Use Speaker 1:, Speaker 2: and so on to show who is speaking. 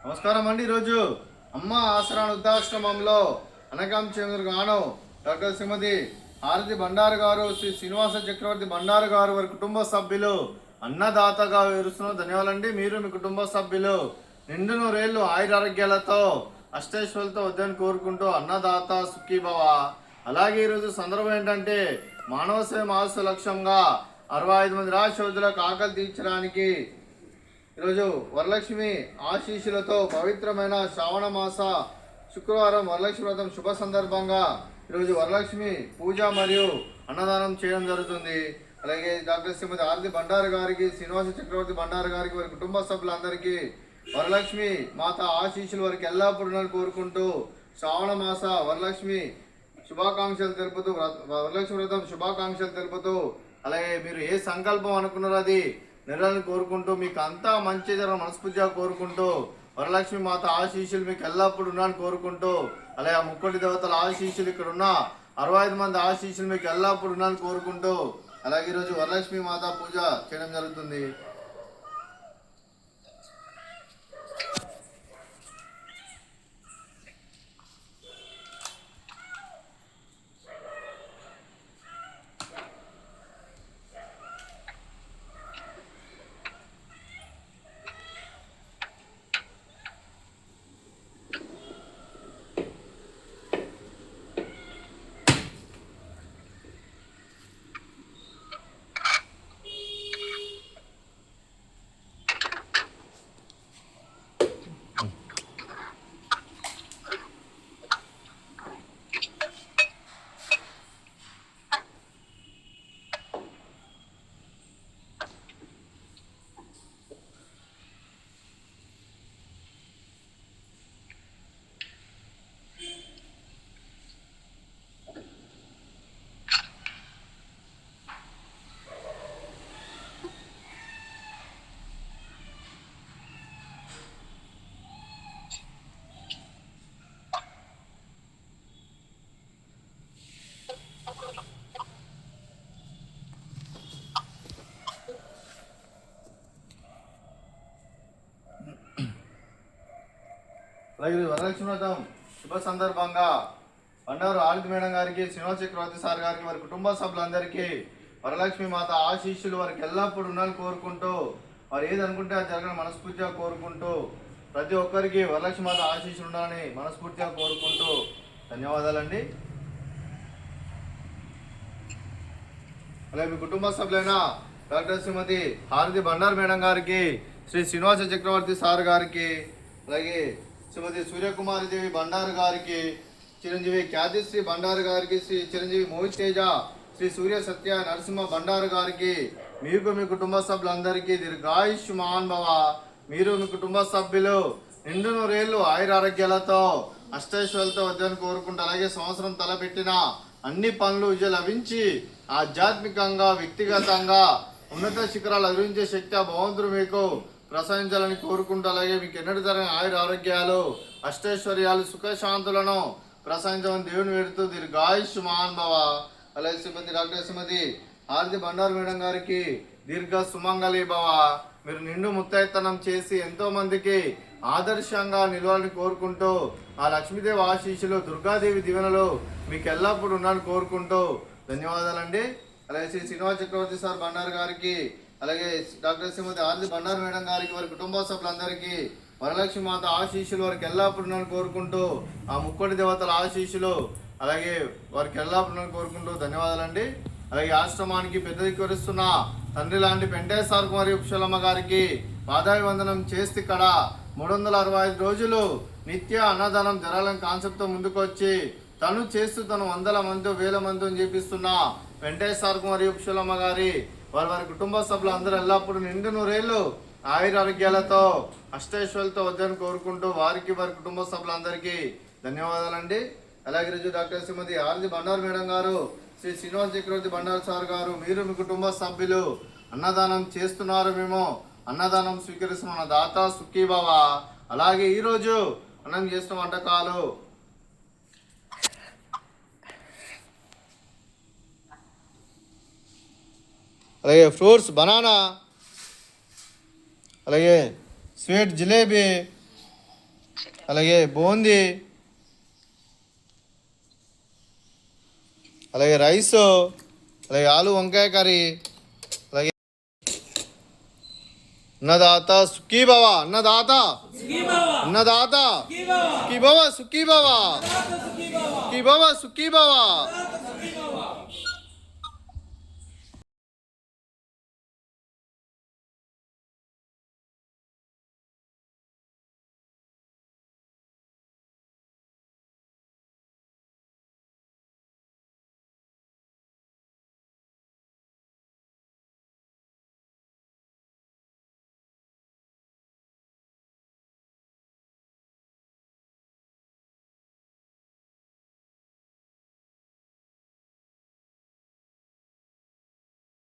Speaker 1: నమస్కారం అండి. ఈరోజు అమ్మ ఆసరా వృద్ధాశ్రమంలో అనకాం చంద్ర గాను డాక్టర్ శ్రీమతి హారతి బండారు గారు, శ్రీ శ్రీనివాస చక్రవర్తి బండారు గారు వారి కుటుంబ సభ్యులు అన్నదాతగా వివరిస్తున్న ధన్యవాదాలండి. మీరు మీ కుటుంబ సభ్యులు నిండు నూరేళ్లు ఆయురారోగ్యాలతో అష్టైశ్వర్యాలతో వద్దని కోరుకుంటూ అన్నదాత సుఖీభవ. అలాగే ఈరోజు సందర్భం ఏంటంటే మానవ సేవ మాస లక్ష్యంగా 65 మంది రాష్ట్రవృద్ధులకు ఆకలి తీర్చడానికి ఈరోజు వరలక్ష్మి ఆశీస్సులతో పవిత్రమైన శ్రావణ మాస శుక్రవారం వరలక్ష్మి వ్రతం శుభ సందర్భంగా ఈరోజు వరలక్ష్మి పూజ మరియు అన్నదానం చేయడం జరుగుతుంది. అలాగే డాక్టర్ శ్రీమతి హారతి బండారు గారికి, శ్రీనివాస చక్రవర్తి బండారు గారికి, వారి కుటుంబ సభ్యులందరికీ వరలక్ష్మి మాత ఆశీస్సులు వారికి ఎల్లప్పుడూ కోరుకుంటూ శ్రావణ మాస వరలక్ష్మి శుభాకాంక్షలు తెలుపుతూ, వరలక్ష్మి వ్రతం శుభాకాంక్షలు తెలుపుతూ, అలాగే మీరు ఏ సంకల్పం అనుకున్నారో అది నెరవేరాలని కోరుకుంటూ, మీకు అంతా మంచి జరగని మనస్ఫూర్తిగా కోరుకుంటూ, వరలక్ష్మి మాత ఆశీస్సులు మీకు ఎల్లప్పుడూ ఉన్నాయని కోరుకుంటూ, అలాగే ఆ ముక్కోటి దేవతల ఆశీస్సులు ఇక్కడ ఉన్న 65 మంది ఆశీస్సులు మీకు ఎల్లప్పుడూ ఉన్నాయని కోరుకుంటూ, అలాగే ఈరోజు వరలక్ష్మి మాత పూజ చేయడం జరుగుతుంది. అలాగే వరలక్ష్మి వ్రతం శుభ సందర్భంగా బండారు హారతి మేడం గారికి, శ్రీనివాస చక్రవర్తి సార్ గారికి, వారి కుటుంబ సభ్యులందరికీ వరలక్ష్మి మాత ఆశీస్సులు వారికి ఎల్లప్పుడూ ఉండాలని కోరుకుంటూ, వారు ఏది అనుకుంటే అది జరగని మనస్ఫూర్తిగా కోరుకుంటూ, ప్రతి ఒక్కరికి వరలక్ష్మి మాత ఆశీస్సులు ఉండాలని మనస్ఫూర్తిగా కోరుకుంటూ ధన్యవాదాలండి. అలాగే మీ కుటుంబ సభ్యులైన డాక్టర్ శ్రీమతి హారతి బండారు మేడం గారికి, శ్రీ శ్రీనివాస చక్రవర్తి సార్ గారికి, అలాగే శ్రీమతి సూర్యకుమారి దేవి బండారు గారికి, చిరంజీవి ఖ్యాతిశ్రీ బండారు గారికి, శ్రీ చిరంజీవి మోహిత్ తేజ, శ్రీ సూర్య సత్య నరసింహ బండారు గారికి, మీకు మీ కుటుంబ సభ్యులందరికీ దీర్ఘాయుష్మాన్ భవ. మీరు మీ కుటుంబ సభ్యులు నిండు నూరేళ్లు ఆయురారోగ్యాలతో అష్టైశ్వర్యాలతో వద్దని కోరుకుంటూ, అలాగే సంవత్సరం తలపెట్టిన అన్ని పనులు విజయం లభించి ఆధ్యాత్మికంగా వ్యక్తిగతంగా ఉన్నత శిఖరాలు అధిరించే శక్తి ఆ భగవంతుడు మీకు ప్రసాదించాలని కోరుకుంటూ, అలాగే మీకు ఎన్నటి తరగని ఆయుర ఆరోగ్యాలు అష్టైశ్వర్యాలు సుఖశాంతులను ప్రసాదించమని దేవుని వేడుతూ దీర్ఘాయుష్మాన్ భవ. అలాగే శ్రీమతి డాక్టర్ శ్రీమతి హారతి బండారు మేడం గారికి దీర్ఘ సుమంగళి భవ. మీరు నిండు ముత్తైతనం చేసి ఎంతో మందికి ఆదర్శంగా నిలవాలని కోరుకుంటూ, ఆ లక్ష్మీదేవి ఆశీస్సులు, దుర్గాదేవి దీవెనలు మీకు ఎల్లప్పుడూ ఉన్నాలని కోరుకుంటూ ధన్యవాదాలండి. అలాగే శ్రీ శ్రీనివాస చక్రవర్తి సార్ బండారు గారికి, అలాగే డాక్టర్ శ్రీమతి హారతి బండారు మేడం గారికి, వారి కుటుంబ సభ్యులందరికీ వరలక్ష్మి మాత ఆశీస్సులు వారికి ఎల్లప్పుడూ ఉన్నాలని కోరుకుంటూ, ఆ ముక్కోటి దేవతల ఆశీస్సులు అలాగే వారికి ఎల్లప్పుడూ ఉన్నాలని కోరుకుంటూ ధన్యవాదాలండి. అలాగే ఆశ్రమానికి పెద్ద దిక్కువరిస్తున్న తండ్రి లాంటి వెంకటేశ్వర కుమారి ఉపశలమ్మ గారికి పాదాభివందనం చేస్తే ఇక్కడ 365 రోజులు నిత్య అన్నదానం జరాలని కాన్సెప్ట్తో ముందుకు వచ్చి తను చేస్తూ తను 100 మంది 1000 మంది చేపిస్తున్న వెంకటేశ్వర కుమారి ఉపశలమ్మ గారి, వారి కుటుంబ సభ్యులు అందరూ ఎల్లప్పుడూ నిండు నూరేళ్లు ఆయురారోగ్యాలతో అష్టైశ్వర్యాలతో వద్దని కోరుకుంటూ, వారికి వారి కుటుంబ సభ్యులందరికీ ధన్యవాదాలండి. అలాగే రోజు డాక్టర్ శ్రీమతి హారతి బండారు మేడం గారు, శ్రీ శ్రీనివాస చక్రవర్తి బండారు సార్ గారు, మీరు మీ కుటుంబ సభ్యులు అన్నదానం చేస్తున్నారు, మేము అన్నదానం స్వీకరిస్తున్న దాత సుఖీభవ. అలాగే ఈరోజు అన్నం చేస్తున్న వంటకాలు అలాగే ఫ్రూట్స్ బనానా, అలాగే స్వీట్ జిలేబీ, అలాగే బూందీ, అలాగే రైస్, అలాగే ఆలు వంకాయ కర్రీ, అలాగే అన్నదాత సుఖీ భవ, అన్నదాత అన్నదాత సుఖీ భవ, సుఖీ భవ, సుఖీ భవ, సుఖీ భవ.